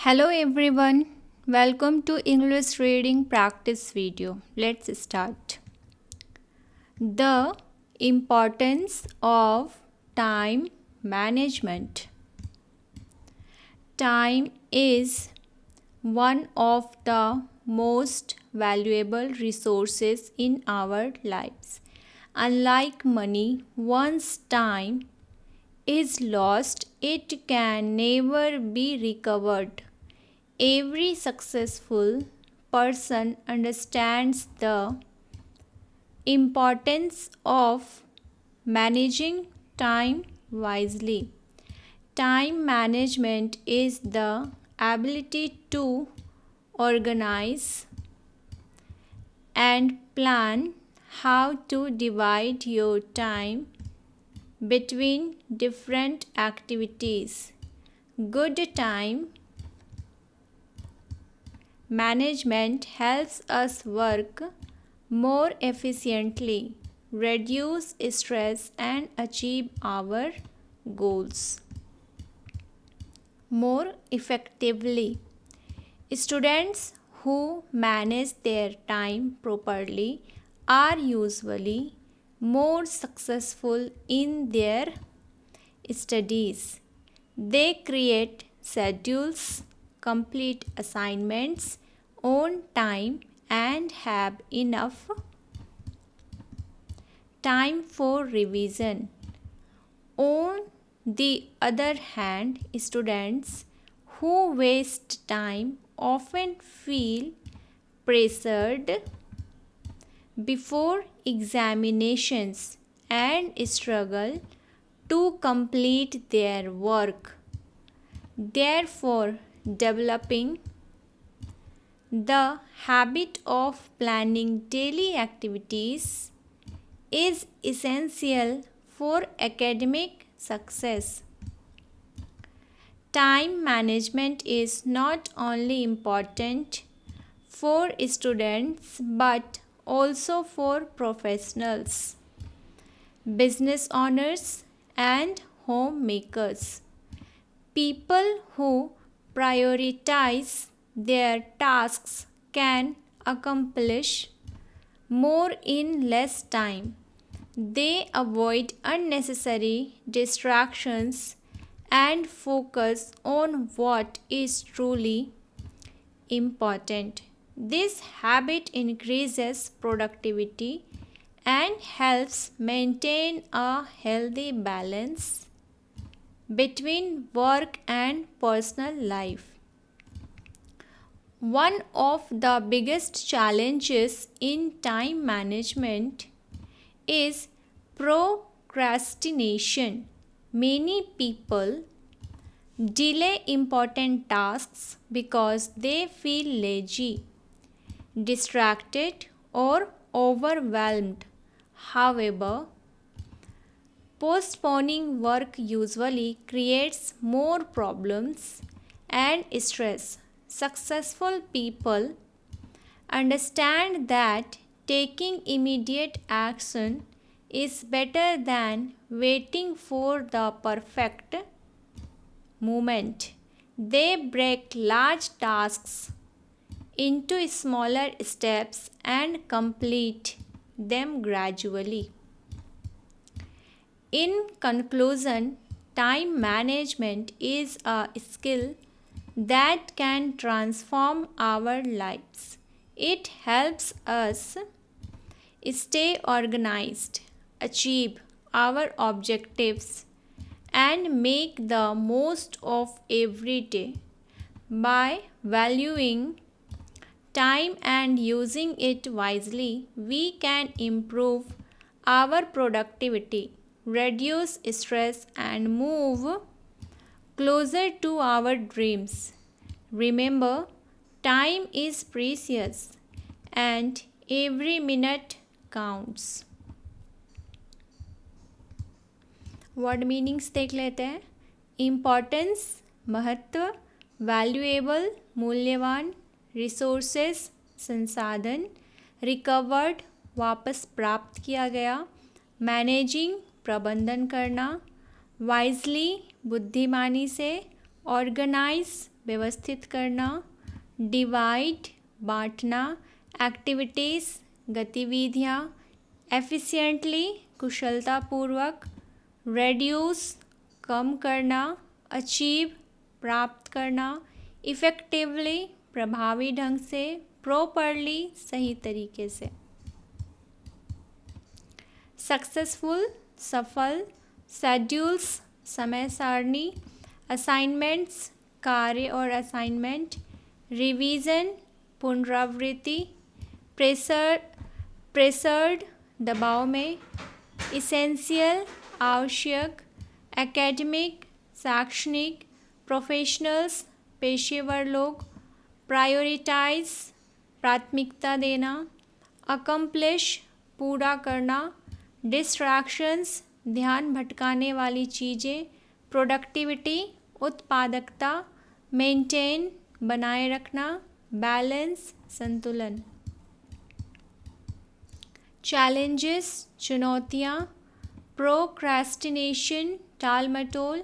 Hello everyone, welcome to English reading practice video. Let's start. The importance of time management. Time is one of the most valuable resources in our lives. Unlike money, once time is lost, it can never be recovered. Every successful person understands the importance of managing time wisely. Time management is the ability to organize and plan how to divide your time between different activities. Good time management helps us work more efficiently, reduce stress, and achieve our goals more effectively. Students who manage their time properly are usually more successful in their studies. They create schedules, complete assignments on time, and have enough time for revision. On the other hand, students who waste time often feel pressured before examinations and struggle to complete their work. Therefore, developing the habit of planning daily activities is essential for academic success. Time management is not only important for students but also for professionals, business owners, and homemakers. People who prioritize their tasks can accomplish more in less time. They avoid unnecessary distractions and focus on what is truly important. This habit increases productivity and helps maintain a healthy balance between work and personal life. One of the biggest challenges in time management is procrastination. Many people delay important tasks because they feel lazy, distracted, or overwhelmed. However, postponing work usually creates more problems and stress. Successful people understand that taking immediate action is better than waiting for the perfect moment. They break large tasks into smaller steps and complete them gradually. In conclusion, time management is a skill that can transform our lives. It helps us stay organized, achieve our objectives, and make the most of every day. By valuing time and using it wisely, we can improve our productivity, reduce stress, and move closer to our dreams. Remember, time is precious and every minute counts. Word meanings देख लेते हैं. Importance महत्व, valuable मूल्यवान, resources संसाधन, recovered वापस प्राप्त किया गया, मैनेजिंग प्रबंधन करना, वाइजली बुद्धिमानी से, ऑर्गेनाइज व्यवस्थित करना, डिवाइड बांटना, एक्टिविटीज़ गतिविधियाँ, एफिशिएंटली कुशलतापूर्वक, रेड्यूस कम करना, अचीव प्राप्त करना, इफ़ेक्टिवली प्रभावी ढंग से, प्रॉपरली सही तरीके से, सक्सेसफुल सफल, शेड्यूल्स समय सारणी, असाइनमेंट्स कार्य और असाइनमेंट, रिवीजन पुनरावृत्ति, प्रेशर्ड दबाव में, इसेंशियल आवश्यक, एकेडमिक शैक्षणिक, प्रोफेशनल्स पेशेवर लोग, प्रायोरिटाइज प्राथमिकता देना, अकम्प्लिश पूरा करना, डिस्ट्रैक्शंस ध्यान भटकाने वाली चीज़ें, प्रोडक्टिविटी उत्पादकता, मेंटेन बनाए रखना, बैलेंस संतुलन, चैलेंजेस चुनौतियाँ, प्रोक्रेस्टिनेशन टाल मटोल,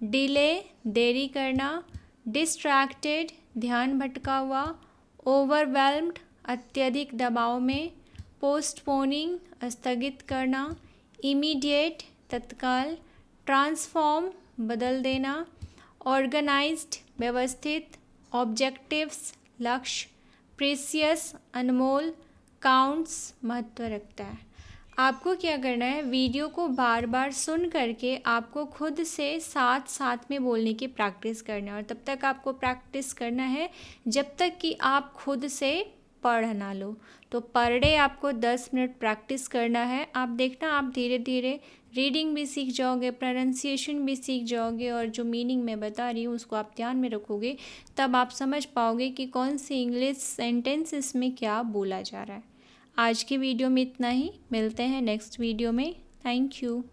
डिले देरी करना, डिस्ट्रैक्टेड ध्यान भटका हुआ, ओवरवेल्म्ड अत्यधिक दबाव में, पोस्टपोनिंग स्थगित करना, इमीडिएट तत्काल, ट्रांसफॉर्म बदल देना, ऑर्गेनाइज्ड व्यवस्थित, ऑब्जेक्टिव्स लक्ष्य, प्रीसियस अनमोल, काउंट्स महत्व रखता है। आपको क्या करना है, वीडियो को बार बार सुन करके आपको खुद से साथ साथ में बोलने की प्रैक्टिस करना है, और तब तक आपको प्रैक्टिस करना है जब तक कि आप खुद से पढ़ ना लो। तो पर डे आपको 10 मिनट प्रैक्टिस करना है। आप देखना, आप धीरे धीरे रीडिंग भी सीख जाओगे, प्रोनाउंसिएशन भी सीख जाओगे, और जो मीनिंग मैं बता रही हूँ उसको आप ध्यान में रखोगे, तब आप समझ पाओगे कि कौन सी इंग्लिश सेंटेंसेस में क्या बोला जा रहा है। आज की वीडियो में इतना ही, मिलते हैं नेक्स्ट वीडियो में। Thank you.